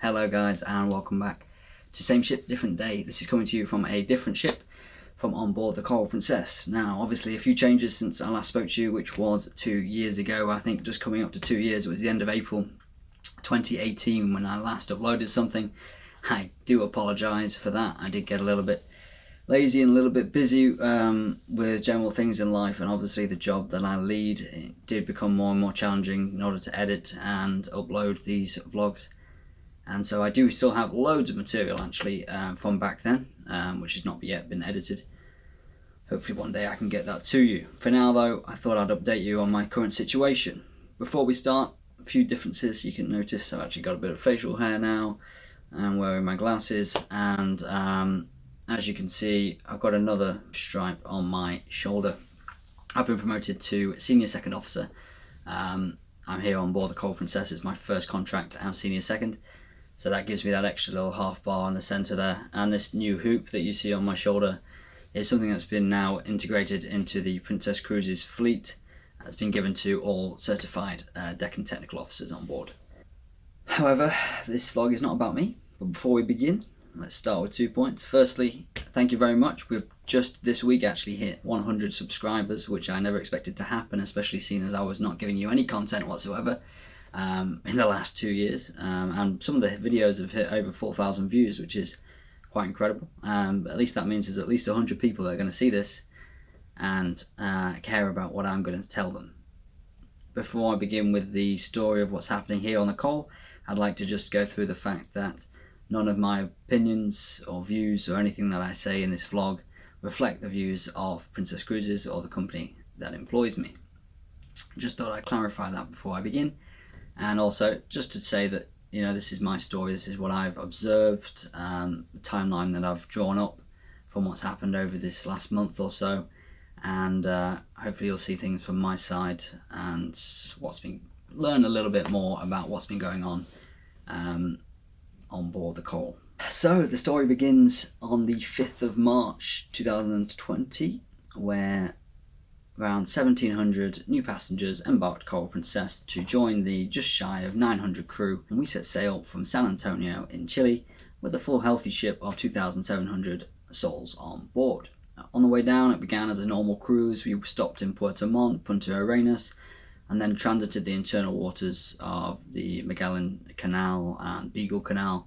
Hello guys and welcome back to Same Ship Different Day. This is coming to you from a different ship from on board the Coral Princess. Now obviously a few changes since I last spoke to you, which was 2 years ago. I think just coming up to 2 years. It was the end of April 2018 when I last uploaded something. I do apologise for that. I did get a little bit lazy and a little bit busy with general things in life, and obviously the job that I lead, it did become more and more challenging in order to edit and upload these vlogs. And so I do still have loads of material actually from back then, which has not yet been edited. Hopefully one day I can get that to you. For now though, I thought I'd update you on my current situation. Before we start, a few differences you can notice. I've actually got a bit of facial hair now. I'm wearing my glasses, and as you can see, I've got another stripe on my shoulder. I've been promoted to Senior Second Officer. I'm here on board the Coral Princess. It's my first contract as Senior Second. So that gives me that extra little half bar in the centre there. And this new hoop that you see on my shoulder is something that's been now integrated into the Princess Cruises fleet. It's been given to all certified deck and technical officers on board. However, this vlog is not about me. But before we begin, let's start with 2 points. Firstly, thank you very much. We've just this week actually hit 100 subscribers, which I never expected to happen, especially seeing as I was not giving you any content whatsoever in the last 2 years. And some of the videos have hit over 4,000 views, which is quite incredible. But at least that means there's at least 100 people that are going to see this and care about what I'm going to tell them. Before I begin with the story of what's happening here on the Coral, I'd like to just go through the fact that none of my opinions or views or anything that I say in this vlog reflect the views of Princess Cruises or the company that employs me. Just thought I'd clarify that before I begin. And also just to say that, you know, this is my story, this is what I've observed, the timeline that I've drawn up from what's happened over this last month or so, and hopefully you'll see things from my side and learn a little bit more about what's been going on board the Coral. So the story begins on the 5th of March 2020, where around 1,700 new passengers embarked Coral Princess to join the just shy of 900 crew, and we set sail from San Antonio in Chile with a full healthy ship of 2,700 souls on board. On the way down, it began as a normal cruise. We stopped in Puerto Montt, Punta Arenas, and then transited the internal waters of the Magellan Canal and Beagle Canal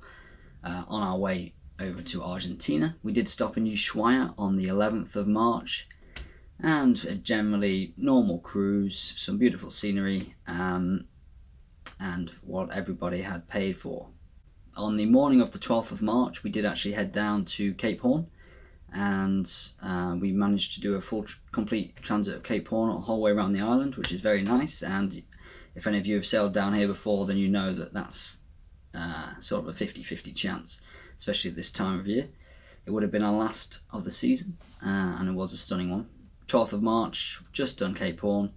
on our way over to Argentina. We did stop in Ushuaia on the 11th of March, and a generally normal cruise, some beautiful scenery, and what everybody had paid for. On the morning of the 12th of March, we did actually head down to Cape Horn, and we managed to do a complete transit of Cape Horn the whole way around the island, which is very nice. And if any of you have sailed down here before, then you know that that's sort of a 50-50 chance, especially at this time of year. It would have been our last of the season, and it was a stunning one. 12th of March, just done Cape Horn.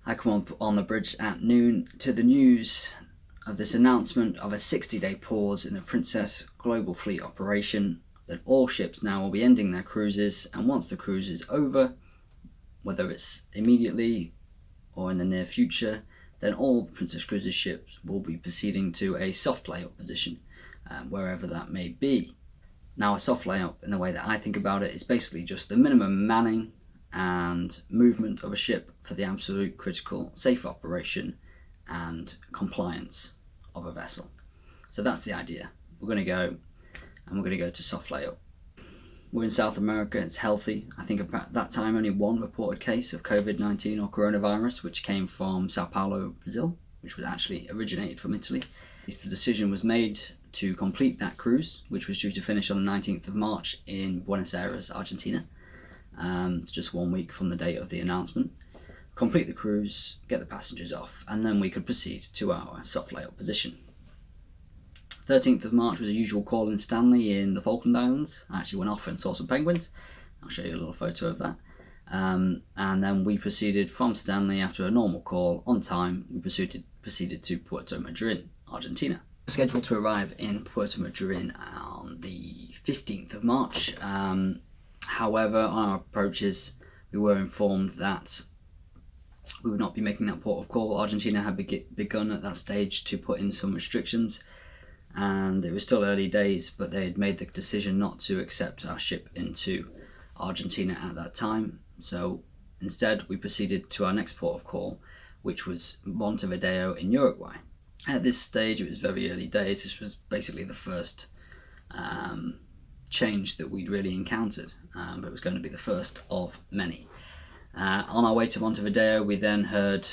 I come up on the bridge at noon to the news of this announcement of a 60-day pause in the Princess Global Fleet operation, that all ships now will be ending their cruises, and once the cruise is over, whether it's immediately or in the near future, then all Princess Cruises ships will be proceeding to a soft layup position, wherever that may be. Now, a soft layup, in the way that I think about it, is basically just the minimum manning and movement of a ship for the absolute critical safe operation and compliance of a vessel. So that's the idea. We're going to go to soft layup. We're in South America, it's healthy. I think about that time only one reported case of Covid-19 or coronavirus, which came from Sao Paulo, Brazil, which was actually originated from Italy. The decision was made to complete that cruise, which was due to finish on the 19th of March in Buenos Aires, Argentina. It's just 1 week from the date of the announcement. Complete the cruise, get the passengers off, and then we could proceed to our soft layup position. 13th of March was a usual call in Stanley in the Falkland Islands. I actually went off and saw some penguins. I'll show you a little photo of that. And then we proceeded from Stanley after a normal call on time. We proceeded to Puerto Madryn, Argentina. Scheduled to arrive in Puerto Madryn on the 15th of March. However, on our approaches, we were informed that we would not be making that port of call. Argentina had begun at that stage to put in some restrictions and it was still early days, but they had made the decision not to accept our ship into Argentina at that time. So instead we proceeded to our next port of call, which was Montevideo in Uruguay. At this stage it was very early days. This was basically the first change that we'd really encountered, but it was going to be the first of many. On our way to Montevideo, we then heard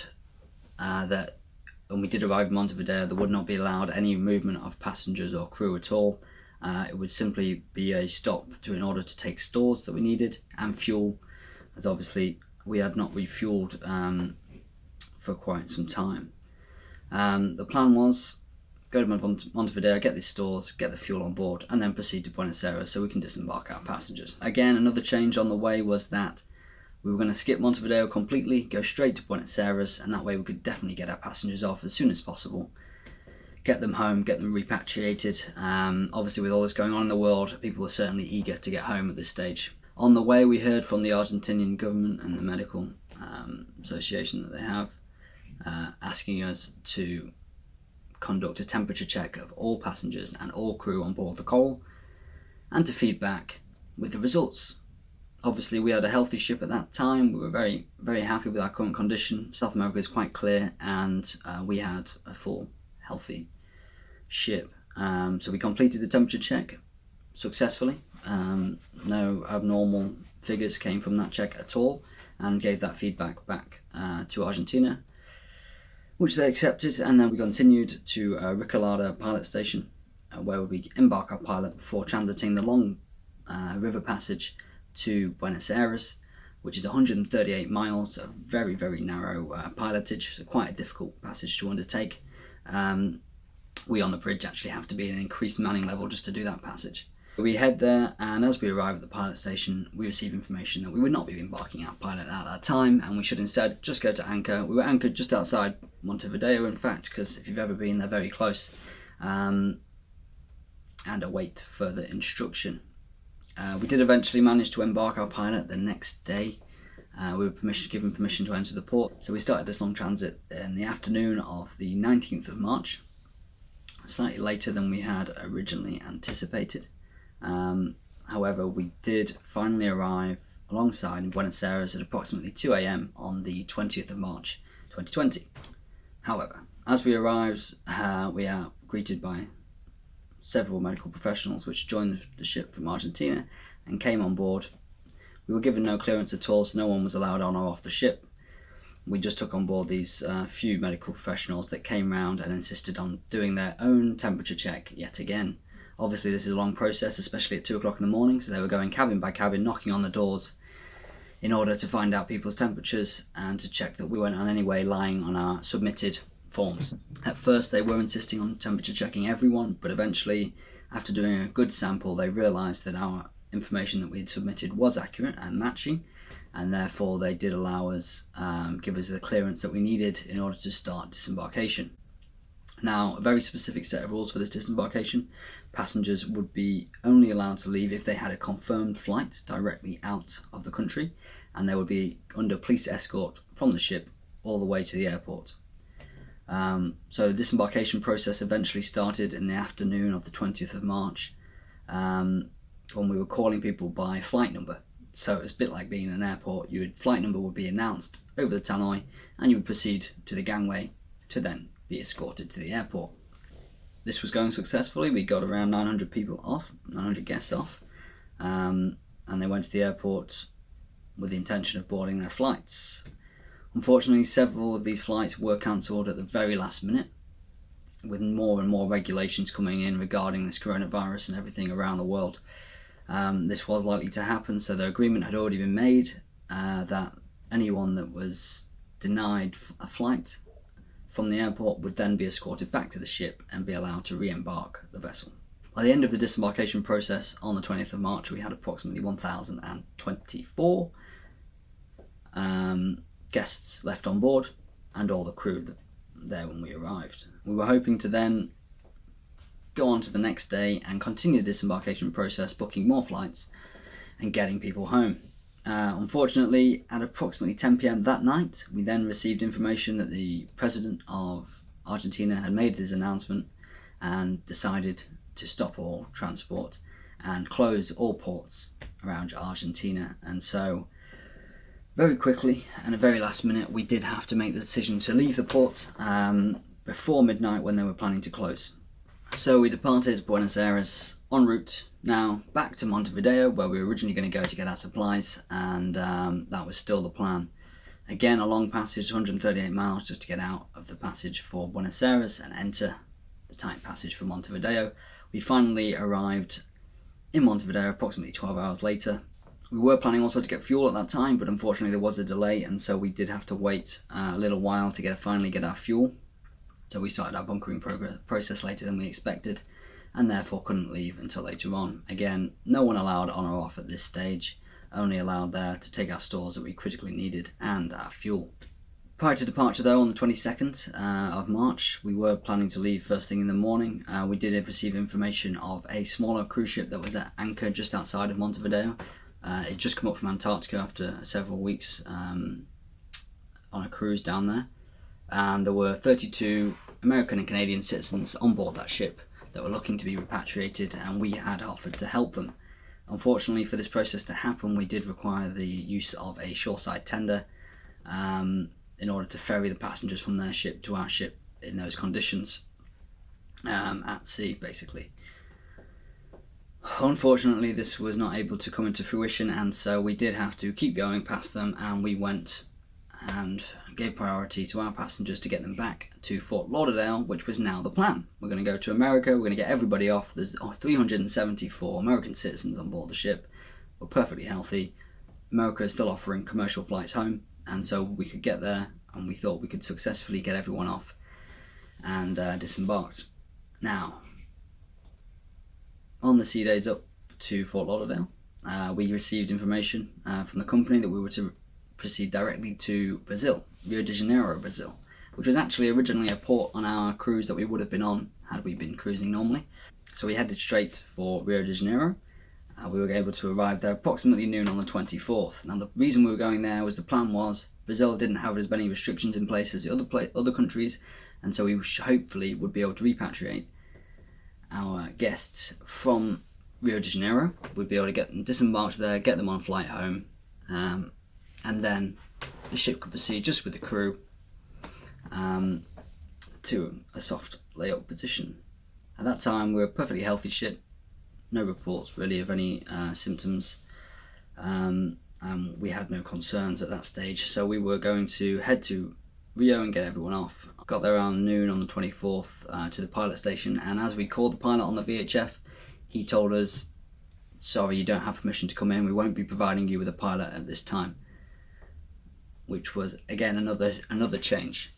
that when we did arrive in Montevideo, there would not be allowed any movement of passengers or crew at all. It would simply be a stop in order to take stores that we needed and fuel, as obviously we had not refueled for quite some time. The plan was go to Montevideo, get these stores, get the fuel on board, and then proceed to Buenos Aires so we can disembark our passengers. Again, another change on the way was that we were going to skip Montevideo completely, go straight to Buenos Aires, and that way we could definitely get our passengers off as soon as possible, get them home, get them repatriated. Obviously with all this going on in the world, people were certainly eager to get home at this stage. On the way we heard from the Argentinian government and the medical association that they have, asking us to conduct a temperature check of all passengers and all crew on board the Coral, and to feed back with the results. Obviously we had a healthy ship at that time. We were very, very happy with our current condition. South America is quite clear, and we had a full, healthy ship. So we completed the temperature check successfully. No abnormal figures came from that check at all, and gave that feedback back to Argentina, which they accepted. And then we continued to Recoleta pilot station, where we embark our pilot before transiting the long river passage to Buenos Aires, which is 138 miles of very, very narrow pilotage, so quite a difficult passage to undertake. We on the bridge actually have to be at an increased manning level just to do that passage. We head there, and as we arrive at the pilot station, we receive information that we would not be embarking our pilot at that time, and we should instead just go to anchor. We were anchored just outside Montevideo, in fact, because if you've ever been, they're very close, and await further instruction. We did eventually manage to embark our pilot the next day. We were given permission to enter the port, so we started this long transit in the afternoon of the 19th of March, slightly later than we had originally anticipated. However, we did finally arrive alongside in Buenos Aires at approximately 2 a.m. on the 20th of March 2020. However, as we arrived, we are greeted by several medical professionals which joined the ship from Argentina and came on board. We were given no clearance at all, so no one was allowed on or off the ship. We just took on board these few medical professionals that came round and insisted on doing their own temperature check yet again. Obviously this is a long process, especially at 2 o'clock in the morning, so they were going cabin by cabin, knocking on the doors in order to find out people's temperatures and to check that we weren't in any way lying on our submitted forms. At first they were insisting on temperature checking everyone, but eventually, after doing a good sample, they realised that our information that we had submitted was accurate and matching, and therefore they did allow us, give us the clearance that we needed in order to start disembarkation. Now, a very specific set of rules for this disembarkation. Passengers would be only allowed to leave if they had a confirmed flight directly out of the country, and they would be under police escort from the ship all the way to the airport. So the disembarkation process eventually started in the afternoon of the 20th of March, when we were calling people by flight number. So it was a bit like being in an airport. Flight number would be announced over the tannoy, and you would proceed to the gangway to then be escorted to the airport. This was going successfully. We got around 900 guests off, and they went to the airport with the intention of boarding their flights. Unfortunately, several of these flights were cancelled at the very last minute, with more and more regulations coming in regarding this coronavirus and everything around the world. This was likely to happen, so the agreement had already been made that anyone that was denied a flight from the airport would then be escorted back to the ship and be allowed to re-embark the vessel. By the end of the disembarkation process on the 20th of March, we had approximately 1,024 guests left on board, and all the crew there when we arrived. We were hoping to then go on to the next day and continue the disembarkation process, booking more flights and getting people home. Unfortunately, at approximately 10 p.m. that night, we then received information that the president of Argentina had made his announcement and decided to stop all transport and close all ports around Argentina. And so very quickly and at very last minute, we did have to make the decision to leave the port before midnight when they were planning to close. So we departed Buenos Aires en route now back to Montevideo, where we were originally going to go to get our supplies, and that was still the plan. Again, a long passage, 138 miles just to get out of the passage for Buenos Aires and enter the tight passage for Montevideo. We finally arrived in Montevideo approximately 12 hours later. We were planning also to get fuel at that time, but unfortunately there was a delay, and so we did have to wait a little while to finally get our fuel. So we started our bunkering process later than we expected, and therefore couldn't leave until later on. Again, no one allowed on or off at this stage, only allowed there to take our stores that we critically needed and our fuel. Prior to departure though, on the 22nd of March, we were planning to leave first thing in the morning. We did receive information of a smaller cruise ship that was at anchor just outside of Montevideo. It just come up from Antarctica after several weeks on a cruise down there. And there were 32 American and Canadian citizens on board that ship that were looking to be repatriated, and we had offered to help them. Unfortunately, for this process to happen, we did require the use of a shoreside tender in order to ferry the passengers from their ship to our ship in those conditions at sea, basically. Unfortunately, this was not able to come into fruition, and so we did have to keep going past them, and we went and gave priority to our passengers to get them back to Fort Lauderdale, which was now the plan. We're going to go to America, we're going to get everybody off. There's 374 American citizens on board the ship. We're perfectly healthy. America is still offering commercial flights home, and so we could get there, and we thought we could successfully get everyone off and disembarked. Now, on the sea days up to Fort Lauderdale, we received information from the company that we were to proceed directly to Brazil, Rio de Janeiro, Brazil, which was actually originally a port on our cruise that we would have been on had we been cruising normally. So we headed straight for Rio de Janeiro. We were able to arrive there approximately noon on the 24th. Now the reason we were going there was the plan was Brazil didn't have as many restrictions in place as the other countries, and so we hopefully would be able to repatriate our guests from Rio de Janeiro. We'd be able to get them disembarked there, get them on flight home, and then the ship could proceed just with the crew to a soft layout position. At that time, we were a perfectly healthy ship, no reports really of any symptoms, and we had no concerns at that stage, so we were going to head to Rio and get everyone off. Got there around noon on the 24th to the pilot station, and as we called the pilot on the VHF, he told us, sorry, you don't have permission to come in, we won't be providing you with a pilot at this time, which was again another change.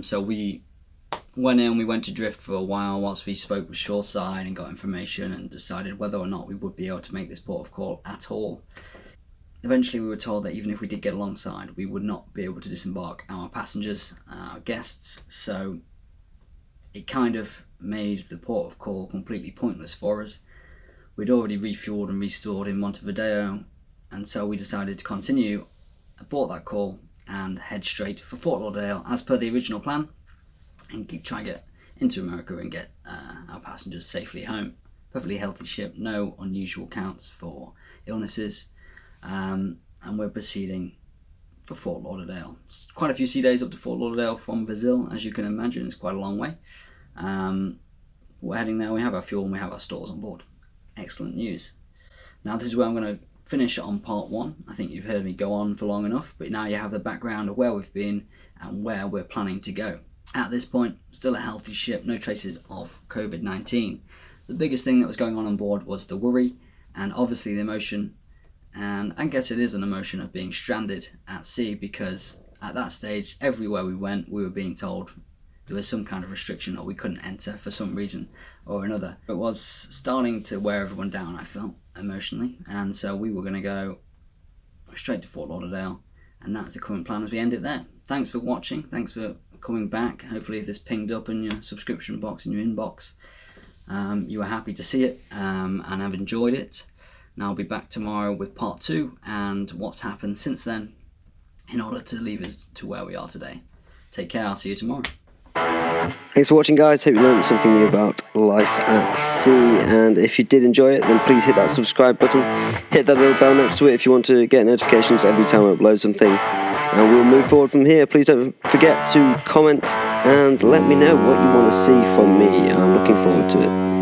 So we went in, we went adrift for a while whilst we spoke with shoreside and got information and decided whether or not we would be able to make this port of call at all. Eventually we were told that even if we did get alongside, we would not be able to disembark our passengers, our guests, so it kind of made the port of call completely pointless for us. We'd already refueled and restored in Montevideo, and so we decided to continue abort that call and head straight for Fort Lauderdale as per the original plan, and try and get into America and get our passengers safely home. Perfectly healthy ship, no unusual counts for illnesses, and we're proceeding for Fort Lauderdale. It's quite a few sea days up to Fort Lauderdale from Brazil, as you can imagine. It's quite a long way. We're heading there, we have our fuel and we have our stores on board. Excellent news. Now this is where I'm going to finish on part one. I think you've heard me go on for long enough, but now you have the background of where we've been and where we're planning to go. At this point, still a healthy ship, no traces of Covid-19. The biggest thing that was going on board was the worry and obviously the emotion, and I guess it is an emotion of being stranded at sea, because at that stage, everywhere we went, we were being told there was some kind of restriction or we couldn't enter for some reason or another. It was starting to wear everyone down, I felt, emotionally, and so we were going to go straight to Fort Lauderdale, and that's the current plan as we end it there. Thanks for watching, thanks for coming back. Hopefully if this pinged up in your subscription box, in your inbox, you were happy to see it and have enjoyed it. Now I'll be back tomorrow with part two and what's happened since then in order to leave us to where we are today. Take care, I'll see you tomorrow. Thanks for watching, guys. Hope you learned something new about life at sea, and if you did enjoy it, then please hit that subscribe button, hit that little bell next to it if you want to get notifications every time I upload something, and we'll move forward from here. Please don't forget to comment and let me know what you want to see from me. I'm looking forward to it.